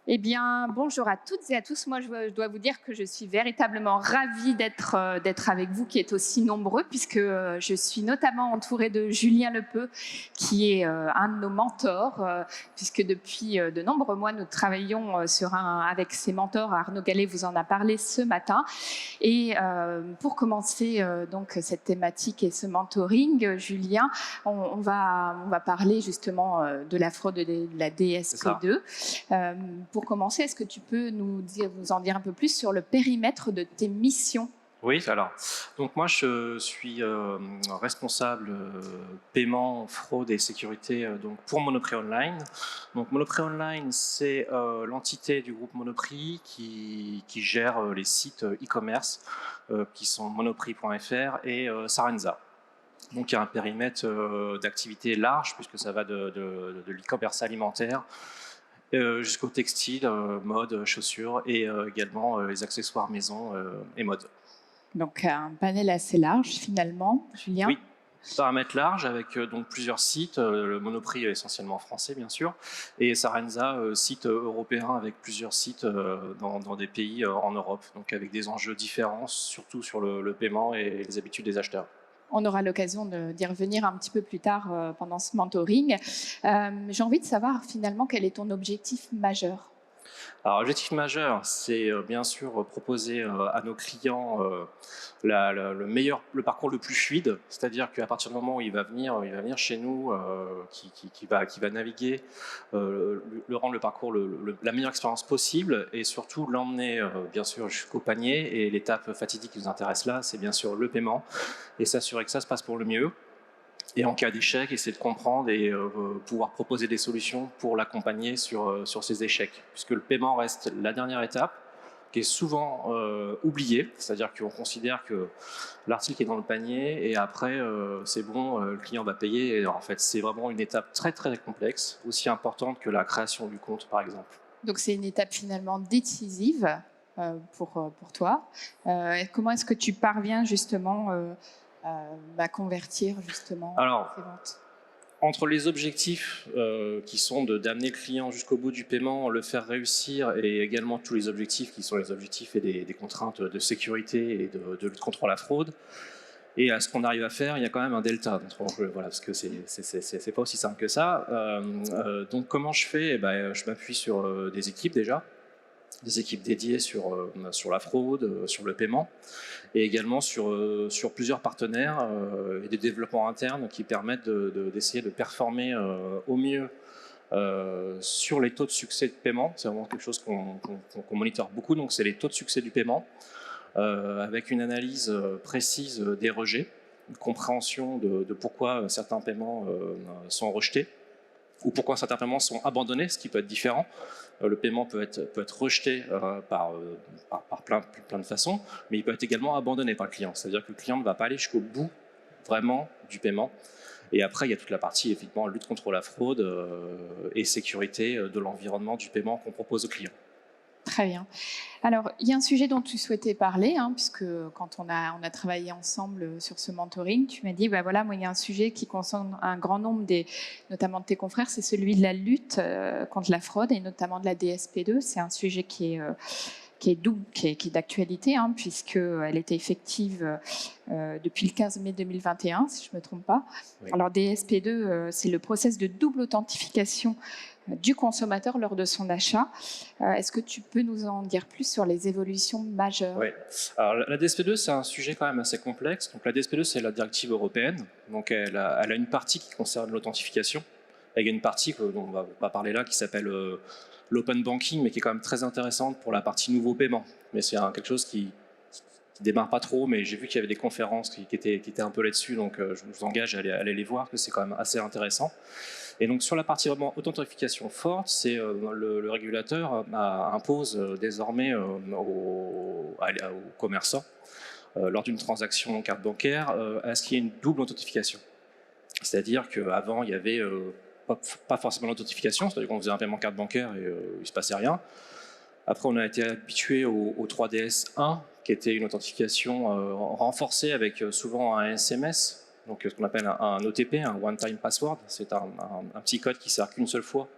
Eh bien, bonjour à toutes et à tous. Moi, je dois vous dire que je suis véritablement ravie d'être avec vous, qui êtes aussi nombreux, puisque je suis notamment entourée de Julien Lepeu, qui est un de nos mentors, puisque depuis de nombreux mois, nous travaillons avec ses mentors. Arnaud Gallet vous en a parlé ce matin. Et pour commencer donc cette thématique et ce mentoring, Julien, on va parler justement de la fraude de la C'est ça. DSP2. Euh, pour commencer, est-ce que tu peux vous en dire un peu plus sur le périmètre de tes missions? Oui, alors, donc moi je suis responsable paiement, fraude et sécurité donc pour Monoprix Online. Donc Monoprix Online, c'est l'entité du groupe Monoprix qui gère les sites e-commerce qui sont monoprix.fr et Sarenza. Donc il y a un périmètre d'activité large puisque ça va de l'e-commerce alimentaire jusqu'au textile, mode, chaussures et également les accessoires maison et mode. Donc un panel assez large finalement, Julien. Oui, paramètre large avec donc plusieurs sites, le Monoprix essentiellement français bien sûr, et Sarenza, site européen avec plusieurs sites dans des pays en Europe, donc avec des enjeux différents, surtout sur le paiement et les habitudes des acheteurs. On aura l'occasion d'y revenir un petit peu plus tard pendant ce mentoring. J'ai envie de savoir finalement quel est ton objectif majeur. Alors, l'objectif majeur, c'est bien sûr proposer à nos clients le parcours le plus fluide, c'est-à-dire qu'à partir du moment où il va venir chez nous, qui va naviguer, le rendre le parcours la meilleure expérience possible et surtout l'emmener bien sûr jusqu'au panier. Et l'étape fatidique qui nous intéresse là, c'est bien sûr le paiement et s'assurer que ça se passe pour le mieux. Et en cas d'échec, essayer de comprendre et pouvoir proposer des solutions pour l'accompagner sur ces échecs. Puisque le paiement reste la dernière étape, qui est souvent oubliée, c'est-à-dire qu'on considère que l'article est dans le panier et après c'est bon, le client va payer. Et en fait, c'est vraiment une étape très très complexe, aussi importante que la création du compte par exemple. Donc c'est une étape finalement décisive pour toi. Comment est-ce que tu parviens justement à convertir justement Alors, ces ventes? entre les objectifs qui sont d'amener le client jusqu'au bout du paiement, le faire réussir, et également tous les objectifs qui sont les objectifs et des contraintes de sécurité et de lutte contre la fraude, et à ce qu'on arrive à faire, il y a quand même un delta. Voilà, parce que c'est pas aussi simple que ça. Donc comment je fais? Je m'appuie sur des équipes déjà, des équipes dédiées sur la fraude, sur le paiement, et également sur plusieurs partenaires et des développements internes qui permettent d'essayer de performer au mieux sur les taux de succès de paiement. C'est vraiment quelque chose qu'on monitore beaucoup, donc c'est les taux de succès du paiement, avec une analyse précise des rejets, une compréhension de pourquoi certains paiements sont rejetés, ou pourquoi certains paiements sont abandonnés, ce qui peut être différent. Le paiement peut être rejeté par plein de façons, mais il peut être également abandonné par le client. C'est-à-dire que le client ne va pas aller jusqu'au bout vraiment du paiement. Et après, il y a toute la partie effectivement lutte contre la fraude et sécurité de l'environnement du paiement qu'on propose aux clients. Très bien. Alors, il y a un sujet dont tu souhaitais parler, hein, puisque quand on a travaillé ensemble sur ce mentoring, tu m'as dit, bah voilà, moi, il y a un sujet qui concerne un grand nombre notamment de tes confrères, c'est celui de la lutte contre la fraude et notamment de la DSP2. C'est un sujet qui est d'actualité, hein, puisqu'elle était effective depuis le 15 mai 2021, si je ne me trompe pas. Oui. Alors, DSP2, c'est le process de double authentification du consommateur lors de son achat. Est-ce que tu peux nous en dire plus sur les évolutions majeures? Oui. Alors la DSP2, c'est un sujet quand même assez complexe. Donc la DSP2, c'est la directive européenne. Donc elle a une partie qui concerne l'authentification. Il y a une partie dont on va pas parler là qui s'appelle l'open banking, mais qui est quand même très intéressante pour la partie nouveau paiement. Mais c'est quelque chose qui démarre pas trop, mais j'ai vu qu'il y avait des conférences qui étaient un peu là-dessus, donc je vous engage à aller les voir, que c'est quand même assez intéressant. Et donc sur la partie vraiment authentification forte, c'est le régulateur impose désormais aux commerçants, lors d'une transaction en carte bancaire, à ce qu'il y ait une double authentification. C'est-à-dire qu'avant, il y avait pas forcément l'authentification, c'est-à-dire qu'on faisait un paiement carte bancaire et il ne se passait rien. Après, on a été habitué au 3DS 1, qui était une authentification renforcée avec souvent un SMS, donc ce qu'on appelle un OTP, un One Time Password. C'est un petit code qui ne sert qu'une seule fois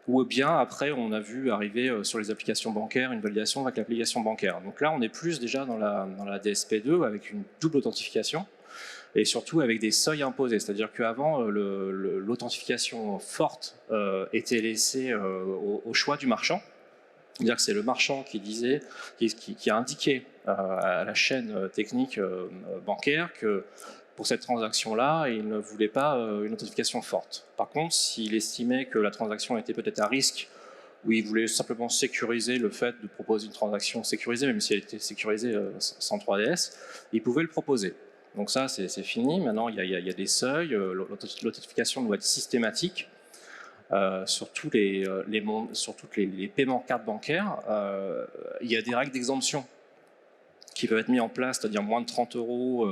ou bien après on a vu arriver sur les applications bancaires une validation avec l'application bancaire. Donc là on est plus déjà dans la DSP2 avec une double authentification et surtout avec des seuils imposés, c'est-à-dire qu'avant l'authentification forte était laissée au choix du marchand. C'est-à-dire que c'est le marchand qui disait, qui a indiqué à la chaîne technique bancaire que pour cette transaction-là, il ne voulait pas une authentification forte. Par contre, s'il estimait que la transaction était peut-être à risque, ou il voulait simplement sécuriser le fait de proposer une transaction sécurisée, même si elle était sécurisée sans 3DS, il pouvait le proposer. Donc ça, c'est fini. Maintenant, il y a des seuils. L'authentification doit être systématique. Sur tous les paiements cartes bancaires, il y a des règles d'exemption qui peuvent être mises en place, c'est-à-dire moins de 30 euros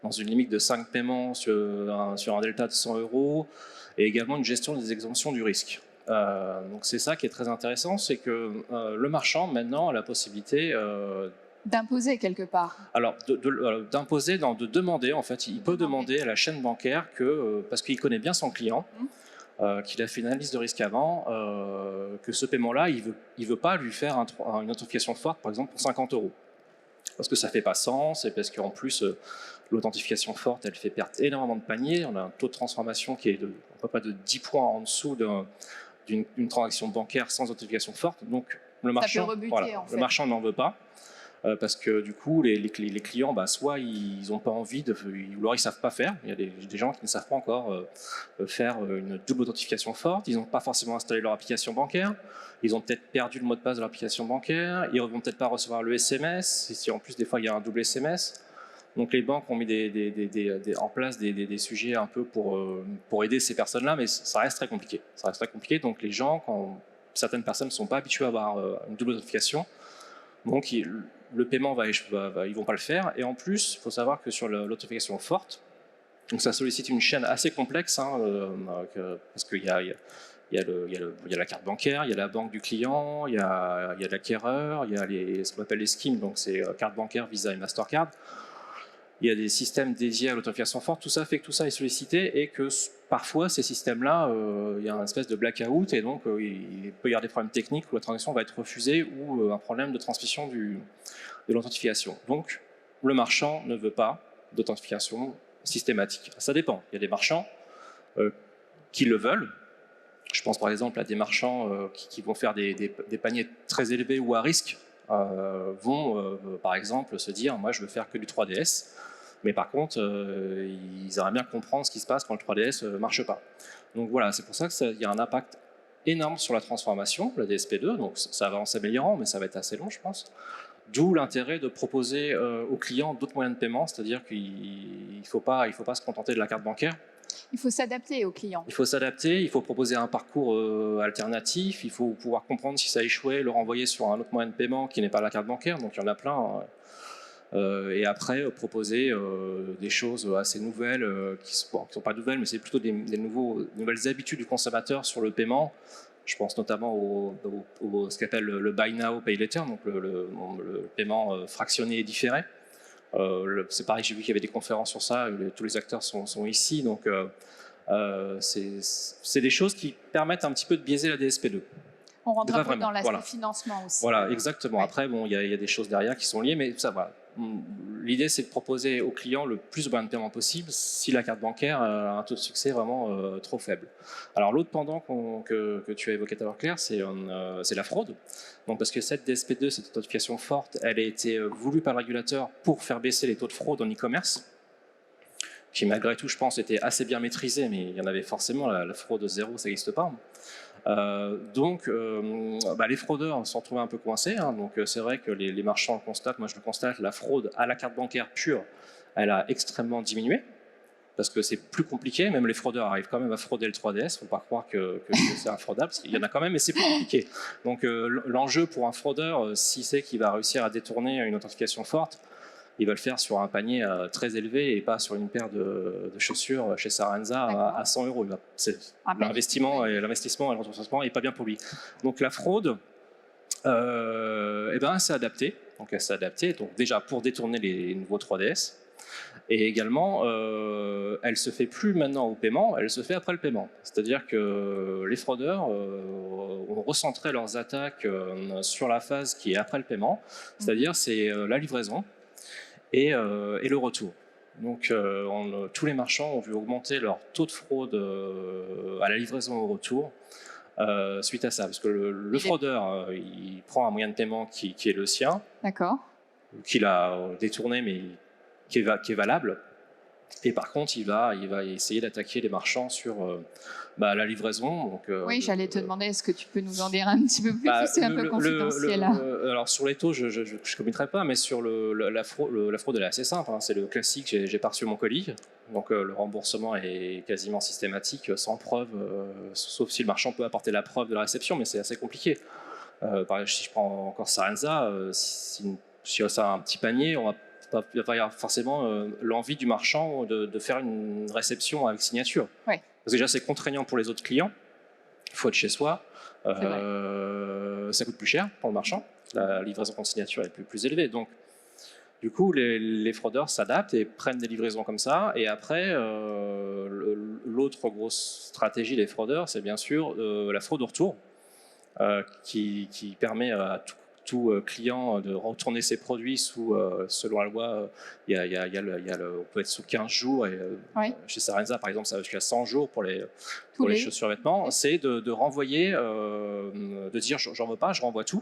dans une limite de 5 paiements sur un delta de 100 euros, et également une gestion des exemptions du risque. Donc c'est ça qui est très intéressant, c'est que le marchand maintenant a la possibilité d'imposer quelque part. Alors, d'imposer, de demander, en fait, il peut demander à la chaîne bancaire que, parce qu'il connaît bien son client, qu'il a fait une analyse de risque avant, que ce paiement-là, il veut pas lui faire une notification forte, par exemple, pour 50 euros. Parce que ça fait pas sens, et parce qu'en plus, l'authentification forte, elle fait perdre énormément de paniers. On a un taux de transformation qui est à peu près de 10 points en dessous d'une transaction bancaire sans authentification forte. Donc, le marchand, le marchand n'en veut pas. Parce que du coup, les clients, soit ils n'ont pas envie, ou alors ils ne savent pas faire. Il y a des gens qui ne savent pas encore faire une double authentification forte. Ils n'ont pas forcément installé leur application bancaire. Ils ont peut-être perdu le mot de passe de l'application bancaire. Ils ne vont peut-être pas recevoir le SMS. Si en plus, des fois, il y a un double SMS. Donc les banques ont mis en place des sujets un peu pour aider ces personnes-là, mais ça reste très compliqué. Ça reste très compliqué. Donc les gens, certaines personnes ne sont pas habituées à avoir une double authentification, donc le paiement ils vont pas le faire. Et en plus, il faut savoir que sur l'authentification forte, donc ça sollicite une chaîne assez complexe, parce qu'il y a la carte bancaire, il y a la banque du client, il y a l'acquéreur, il y a ce qu'on appelle les schemes, donc c'est carte bancaire, Visa et Mastercard. Il y a des systèmes dédiés à l'authentification forte. Tout ça fait que tout ça est sollicité et que parfois ces systèmes-là, il y a une espèce de blackout et donc il peut y avoir des problèmes techniques où la transaction va être refusée ou un problème de transmission de l'authentification. Donc le marchand ne veut pas d'authentification systématique. Ça dépend. Il y a des marchands qui le veulent. Je pense par exemple à des marchands qui vont faire des paniers très élevés ou à risque, vont par exemple se dire moi je veux faire que du 3DS, mais par contre ils aimeraient bien comprendre ce qui se passe quand le 3DS ne marche pas. Donc voilà, c'est pour ça qu'il y a un impact énorme sur la transformation, la DSP2, donc ça va en s'améliorant, mais ça va être assez long je pense. D'où l'intérêt de proposer aux clients d'autres moyens de paiement, c'est-à-dire qu'il ne faut pas se contenter de la carte bancaire. Il faut s'adapter aux clients. Il faut s'adapter, il faut proposer un parcours alternatif, il faut pouvoir comprendre si ça a échoué, le renvoyer sur un autre moyen de paiement qui n'est pas la carte bancaire, donc il y en a plein. Et après, proposer des choses assez nouvelles, qui ne sont pas nouvelles, mais c'est plutôt des nouvelles habitudes du consommateur sur le paiement. Je pense notamment ce qu'on appelle le Buy Now, Pay Later, donc le paiement fractionné et différé. C'est pareil, j'ai vu qu'il y avait des conférences sur ça, tous les acteurs sont ici, donc c'est des choses qui permettent un petit peu de biaiser la DSP2. On rentre un peu dans l'aspect financement aussi. Voilà, exactement. Ouais. Après, bon, il y a des choses derrière qui sont liées, mais ça va. L'idée, c'est de proposer aux clients le plus de moyens de paiement possible si la carte bancaire a un taux de succès vraiment trop faible. Alors, l'autre pendant que tu as évoqué tout à l'heure, Claire, c'est la fraude. Donc, parce que cette DSP2, cette authentification forte, elle a été voulue par le régulateur pour faire baisser les taux de fraude en e-commerce, qui malgré tout, je pense, était assez bien maîtrisé, mais il y en avait forcément, la fraude zéro, ça n'existe pas. Donc, les fraudeurs sont retrouvés un peu coincés. Donc, c'est vrai que les marchands le constatent. Moi, je le constate. La fraude à la carte bancaire pure, elle a extrêmement diminué parce que c'est plus compliqué. Même les fraudeurs arrivent quand même à frauder le 3DS. Il ne faut pas croire que c'est infraudable. Parce qu'il y en a quand même, mais c'est plus compliqué. Donc, l'enjeu pour un fraudeur, s'il sait qu'il va réussir à détourner une authentification forte, il va le faire sur un panier très élevé et pas sur une paire de chaussures chez Sarenza à 100 euros. L'investissement et le retour n'est pas bien pour lui. Donc la fraude, elle s'est adaptée. Donc elle s'est adaptée. Donc déjà pour détourner les nouveaux 3DS Et également, elle ne se fait plus maintenant au paiement, elle se fait après le paiement. C'est-à-dire que les fraudeurs ont recentré leurs attaques sur la phase qui est après le paiement, c'est-à-dire c'est la livraison et le retour. Donc tous les marchands ont vu augmenter leur taux de fraude à la livraison et au retour suite à ça. Parce que le fraudeur, il prend un moyen de paiement qui est le sien, qu'il a détourné mais qui est valable. Et par contre, il va essayer d'attaquer les marchands sur la livraison. Donc, oui, j'allais te demander, est-ce que tu peux nous en dire un petit peu plus? C'est un peu confidentiel. Alors sur les taux, je ne communiquerai pas, mais sur la fraude, elle est assez simple. Hein. C'est le classique, j'ai pas reçu mon colis. Donc le remboursement est quasiment systématique, sans preuve, sauf si le marchand peut apporter la preuve de la réception, mais c'est assez compliqué. Par exemple, si je prends encore Sarenza, si ça a un petit panier, il va pas y avoir forcément l'envie du marchand de faire une réception avec signature. Oui. Parce que déjà, c'est contraignant pour les autres clients. Il faut être chez soi. Ça coûte plus cher pour le marchand. La livraison contre signature est plus élevée. Donc, du coup, les fraudeurs s'adaptent et prennent des livraisons comme ça. Et après, l'autre grosse stratégie des fraudeurs, c'est bien sûr la fraude au retour, qui permet à tout client de retourner ses produits selon la loi. On peut être sous 15 jours. Et, chez Sarenza, par exemple, ça va jusqu'à 100 jours pour les chaussures vêtements. C'est de renvoyer, de dire j'en veux pas, je renvoie tout.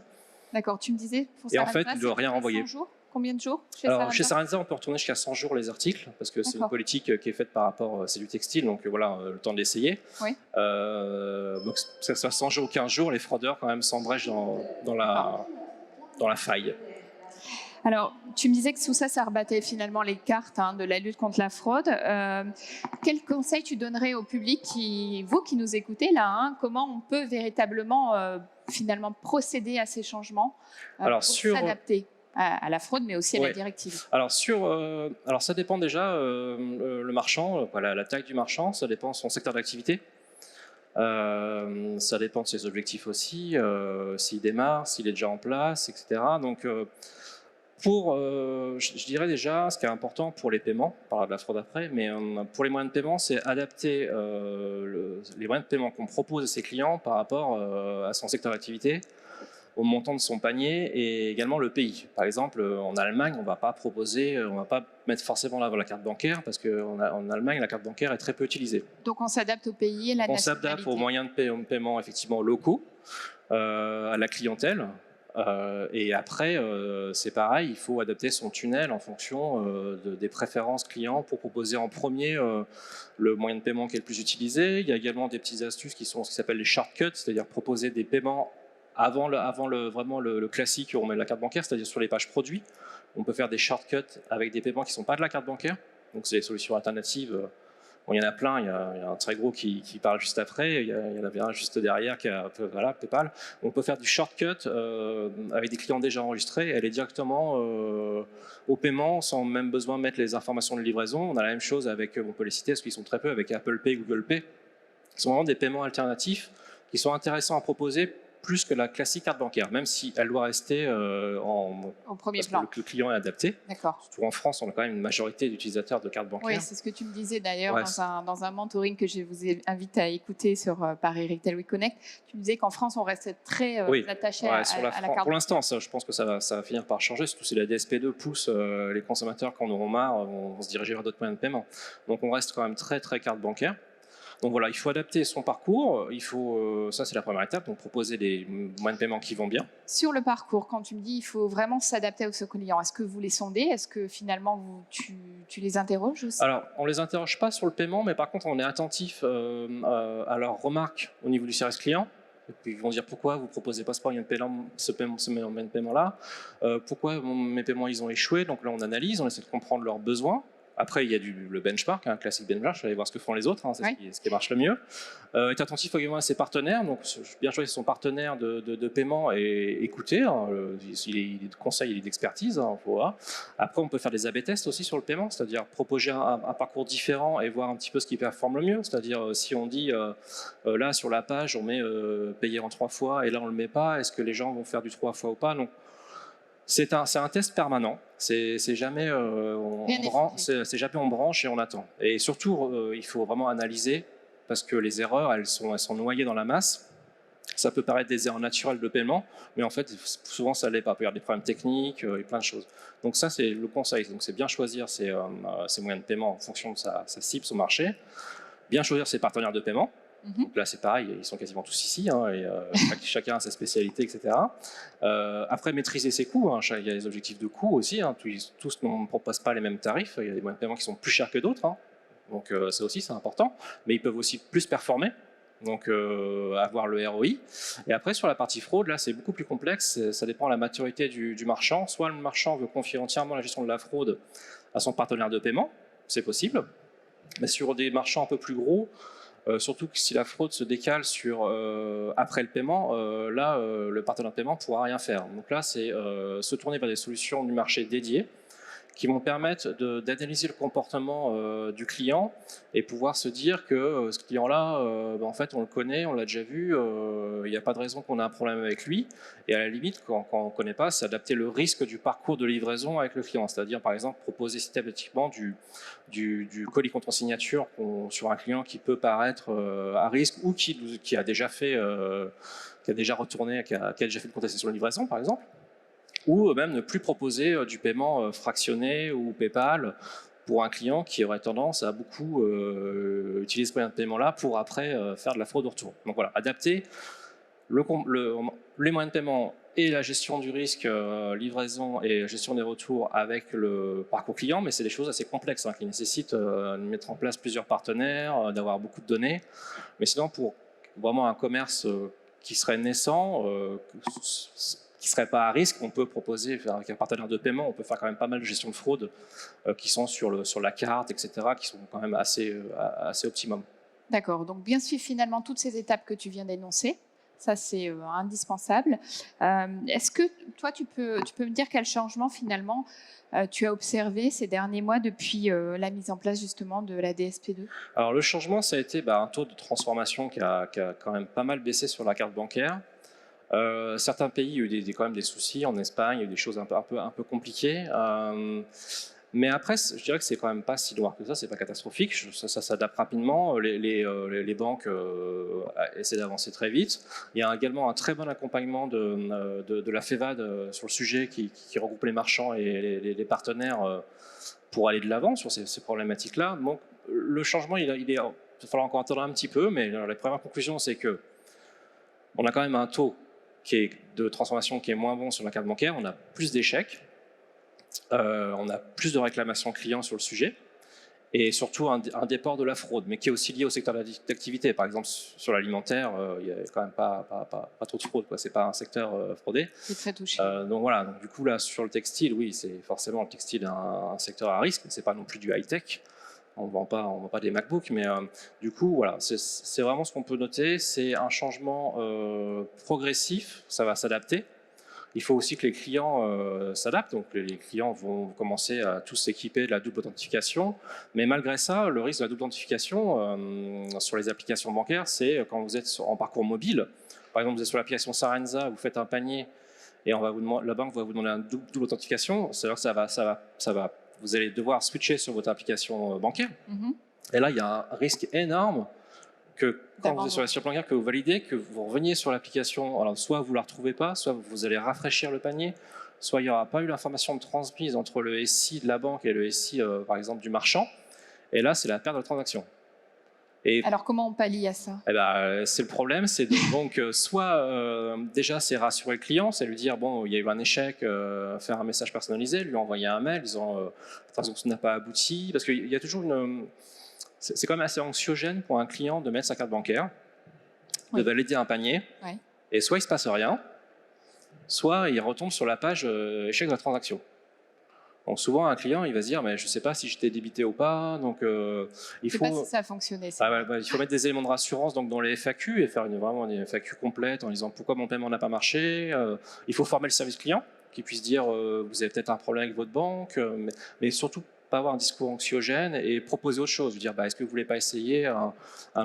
D'accord, tu me disais pour Sarenza, et en fait, de rien renvoyer. 100 jours. Combien de jours chez Sarenza, on peut retourner jusqu'à 100 jours les articles, parce que c'est une politique qui est faite par rapport, c'est du textile, donc voilà, le temps de l'essayer. Oui. Donc que ce soit 100 jours ou 15 jours, les fraudeurs quand même s'embrèchent dans la faille. Alors, tu me disais que sous ça rebattait finalement les cartes de la lutte contre la fraude. Quel conseil tu donnerais au public, vous qui nous écoutez là, comment on peut véritablement finalement procéder à ces changements pour s'adapter à la fraude, mais aussi à la directive? Alors ça dépend déjà le marchand, la taille du marchand, ça dépend de son secteur d'activité. Ça dépend de ses objectifs aussi, s'il démarre, s'il est déjà en place, etc. Donc, je dirais déjà, ce qui est important pour les paiements, on parlera de la fraude après, mais pour les moyens de paiement, c'est adapter les moyens de paiement qu'on propose à ses clients par rapport à son secteur d'activité, au montant de son panier et également le pays. Par exemple, en Allemagne, on ne va pas mettre forcément là la carte bancaire parce qu'en Allemagne, la carte bancaire est très peu utilisée. Donc on s'adapte au pays et la nationalité. On s'adapte aux moyens de paiement effectivement locaux, à la clientèle. Et après, c'est pareil, il faut adapter son tunnel en fonction des préférences clients pour proposer en premier le moyen de paiement qui est le plus utilisé. Il y a également des petites astuces qui sont ce qui s'appelle les shortcuts, c'est-à-dire proposer des paiements avant vraiment le classique où on met la carte bancaire, c'est-à-dire sur les pages produits. On peut faire des shortcuts avec des paiements qui ne sont pas de la carte bancaire. Donc c'est des solutions alternatives. Bon, il y en a plein, il y a un très gros qui parle juste après, il y en avait un juste derrière qui a PayPal. On peut faire du shortcut avec des clients déjà enregistrés et aller directement au paiement sans même besoin de mettre les informations de livraison. On a la même chose avec, on peut les citer parce qu'ils sont très peu, avec Apple Pay, Google Pay. Ce sont vraiment des paiements alternatifs qui sont intéressants à proposer plus que la classique carte bancaire, même si elle doit rester au premier plan. Que le client est adapté. D'accord. Surtout en France, on a quand même une majorité d'utilisateurs de cartes bancaires. Oui, c'est ce que tu me disais d'ailleurs dans un mentoring que je vous invite à écouter par Eric Telwick Connect. Tu me disais qu'en France, on restait très attaché à la carte. Pour l'instant, je pense que ça va finir par changer, surtout si la DSP2 pousse les consommateurs qui en auront marre, vont se diriger vers d'autres moyens de paiement. Donc on reste quand même très carte bancaire. Donc voilà, il faut adapter son parcours, ça c'est la première étape, donc proposer des moyens de paiement qui vont bien. Sur le parcours, quand tu me dis il faut vraiment s'adapter aux clients, est-ce que vous les sondez? Est-ce que finalement tu les interroges aussi? Alors, on ne les interroge pas sur le paiement, mais par contre on est attentif à leurs remarques au niveau du service client. Et puis ils vont dire pourquoi vous ne proposez pas ce moyen de paiement-là, pourquoi mes paiements ils ont échoué, donc là on analyse, on essaie de comprendre leurs besoins. Après, il y a le benchmark, un classique benchmark, aller voir ce que font les autres, c'est ce qui marche le mieux. Être attentif également à ses partenaires, donc bien choisir son partenaire de paiement et écouter, s'il est de conseil, il est d'expertise, faut voir. Après, on peut faire des A/B tests aussi sur le paiement, c'est-à-dire proposer un parcours différent et voir un petit peu ce qui performe le mieux. C'est-à-dire, si on dit, là, sur la page, on met payer en 3 fois et là, on ne le met pas, est-ce que les gens vont faire du 3 fois ou pas? Donc, C'est un test permanent. C'est jamais c'est jamais on branche et on attend. Et surtout, il faut vraiment analyser parce que les erreurs, elles sont noyées dans la masse. Ça peut paraître des erreurs naturelles de paiement, mais en fait, souvent, ça l'est pas. Il y a des problèmes techniques et plein de choses. Donc ça, c'est le conseil. Donc c'est bien choisir ses moyens de paiement en fonction de sa cible, son marché. Bien choisir ses partenaires de paiement. Donc là, c'est pareil, ils sont quasiment tous ici, hein, et chacun a sa spécialité, etc. Après, maîtriser ses coûts. Hein, il y a les objectifs de coûts aussi. Hein, tous ne proposent pas les mêmes tarifs. Il y a des moyens de paiement qui sont plus chers que d'autres. Hein, donc ça aussi, c'est important. Mais ils peuvent aussi plus performer. Donc avoir le ROI. Et après, sur la partie fraude, là, c'est beaucoup plus complexe. Ça dépend de la maturité du marchand. Soit le marchand veut confier entièrement la gestion de la fraude à son partenaire de paiement. C'est possible. Mais sur des marchands un peu plus gros, surtout que si la fraude se décale sur après le paiement, là, le partenaire de paiement ne pourra rien faire. Donc là, c'est se tourner vers des solutions du marché dédiées qui vont permettre d'analyser le comportement du client et pouvoir se dire que ce client-là, en fait, on le connaît, on l'a déjà vu, il n'y a pas de raison qu'on ait un problème avec lui. Et à la limite, quand on ne connaît pas, c'est adapter le risque du parcours de livraison avec le client. C'est-à-dire, par exemple, proposer systématiquement du colis contre signature sur un client qui peut paraître à risque ou qui a déjà fait, qui a déjà retourné, qui a déjà fait une contestation de livraison, par exemple. Ou même ne plus proposer du paiement fractionné ou PayPal pour un client qui aurait tendance à beaucoup utiliser ce moyen de paiement-là pour après faire de la fraude au retour. Donc voilà, adapter les moyens de paiement et la gestion du risque, livraison et la gestion des retours avec le parcours client, mais c'est des choses assez complexes qui nécessitent de mettre en place plusieurs partenaires, d'avoir beaucoup de données. Mais sinon, pour vraiment un commerce qui serait naissant, qui ne serait pas à risque, on peut proposer, avec un partenaire de paiement, on peut faire quand même pas mal de gestion de fraude qui sont sur la carte, etc., qui sont quand même assez optimum. D'accord, donc bien suivre finalement toutes ces étapes que tu viens d'énoncer, ça c'est indispensable. Est-ce que toi, tu peux me dire quel changement finalement tu as observé ces derniers mois depuis la mise en place justement de la DSP2 ? Alors le changement, ça a été un taux de transformation qui a quand même pas mal baissé sur la carte bancaire. Certains pays, il y a eu quand même des soucis. En Espagne, il y a eu des choses un peu compliquées. Mais après, je dirais que c'est quand même pas si noir que ça. C'est pas catastrophique. Ça s'adapte rapidement. Les banques essaient d'avancer très vite. Il y a également un très bon accompagnement de la FEVAD sur le sujet qui regroupe les marchands et les partenaires pour aller de l'avant sur ces problématiques-là. Donc, le changement, il va falloir encore attendre un petit peu. Mais la première conclusion, c'est que on a quand même un taux de transformation qui est moins bon sur la carte bancaire, on a plus d'échecs, on a plus de réclamations clients sur le sujet, et surtout un déport de la fraude, mais qui est aussi lié au secteur d'activité. Par exemple, sur l'alimentaire, il n'y a quand même pas trop de fraude, ce n'est pas un secteur fraudé. C'est très touché. Donc voilà, donc, du coup là, sur le textile, oui, c'est forcément le textile un secteur à risque, mais ce n'est pas non plus du high-tech. On ne vend pas des MacBooks, mais du coup, voilà, c'est vraiment ce qu'on peut noter. C'est un changement progressif, ça va s'adapter. Il faut aussi que les clients s'adaptent, donc les clients vont commencer à tous s'équiper de la double authentification. Mais malgré ça, le risque de la double authentification sur les applications bancaires, c'est quand vous êtes en parcours mobile. Par exemple, vous êtes sur l'application Sarenza, vous faites un panier et la banque va vous demander une double authentification. C'est-à-dire que vous allez devoir switcher sur votre application bancaire. Et là, il y a un risque énorme que quand vous êtes sur la application bancaire, que vous validez, que vous reveniez sur l'application, alors soit vous ne la retrouvez pas, soit vous allez rafraîchir le panier, soit il n'y aura pas eu l'information de transmise entre le SI de la banque et le SI, par exemple, du marchand. Et là, c'est la perte de la transaction. Alors, comment on pallie à ça ? C'est le problème, c'est donc soit déjà c'est rassurer le client, c'est lui dire bon, il y a eu un échec, faire un message personnalisé, lui envoyer un mail disant la transaction n'a pas abouti, parce qu'il y a toujours c'est quand même assez anxiogène pour un client de mettre sa carte bancaire, de valider un panier, et soit il ne se passe rien, soit il retombe sur la page échec de la transaction. Donc souvent, un client, il va se dire, mais je ne sais pas si j'étais débité ou pas, donc il faut... Je ne sais pas si ça a fonctionné. Il faut mettre des éléments de rassurance donc, dans les FAQ et faire vraiment une FAQ complète en disant pourquoi mon paiement n'a pas marché. Il faut former le service client qui puisse dire vous avez peut-être un problème avec votre banque, mais surtout pas avoir un discours anxiogène et proposer autre chose. Dire est-ce que vous ne voulez pas essayer un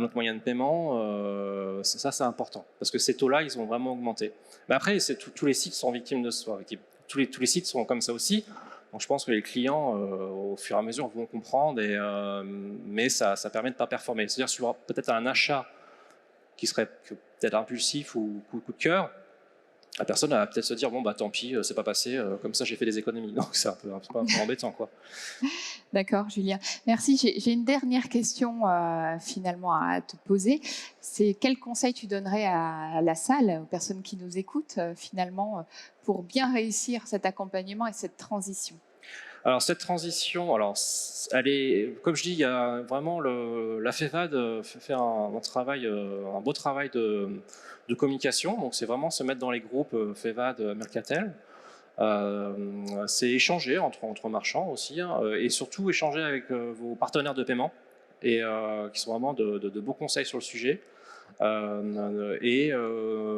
autre moyen de paiement ça, c'est important parce que ces taux-là, ils ont vraiment augmenté. Mais après, tous les sites sont victimes de ça. tous les sites sont comme ça aussi. Donc je pense que les clients, au fur et à mesure, vont comprendre, mais ça permet de ne pas performer. C'est-à-dire sur peut-être un achat qui serait peut-être impulsif ou coup de cœur, la personne va peut-être se dire bon bah tant pis, c'est pas passé, comme ça j'ai fait des économies. Donc c'est un peu embêtant quoi. D'accord, Julien. Merci. J'ai une dernière question finalement à te poser. C'est quel conseil tu donnerais à la salle, aux personnes qui nous écoutent finalement, pour bien réussir cet accompagnement et cette transition? Alors cette transition, alors elle est, comme je dis, il y a vraiment la FEVAD fait un beau travail de communication. Donc c'est vraiment se mettre dans les groupes FEVAD, Mercatel. C'est échanger entre marchands aussi, hein, et surtout échanger avec vos partenaires de paiement qui sont vraiment de beaux conseils sur le sujet, et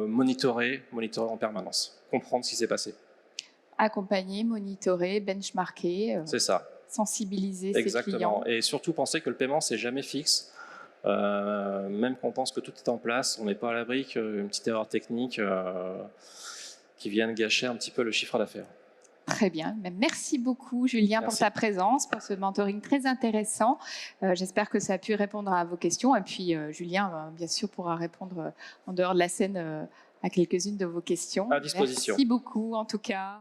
monitorer en permanence, comprendre ce qui s'est passé. Accompagner, monitorer, benchmarker, C'est ça. sensibiliser ses Exactement. clients. Et surtout penser que le paiement, c'est jamais fixe. Même quand on pense que tout est en place, on n'est pas à l'abri qu'une petite erreur technique qui vienne gâcher un petit peu le chiffre d'affaires. Très bien. Merci beaucoup, Julien, pour ta présence, pour ce mentoring très intéressant. J'espère que ça a pu répondre à vos questions. Et puis, Julien, bien sûr, pourra répondre en dehors de la scène à quelques-unes de vos questions. À disposition. Merci beaucoup, en tout cas.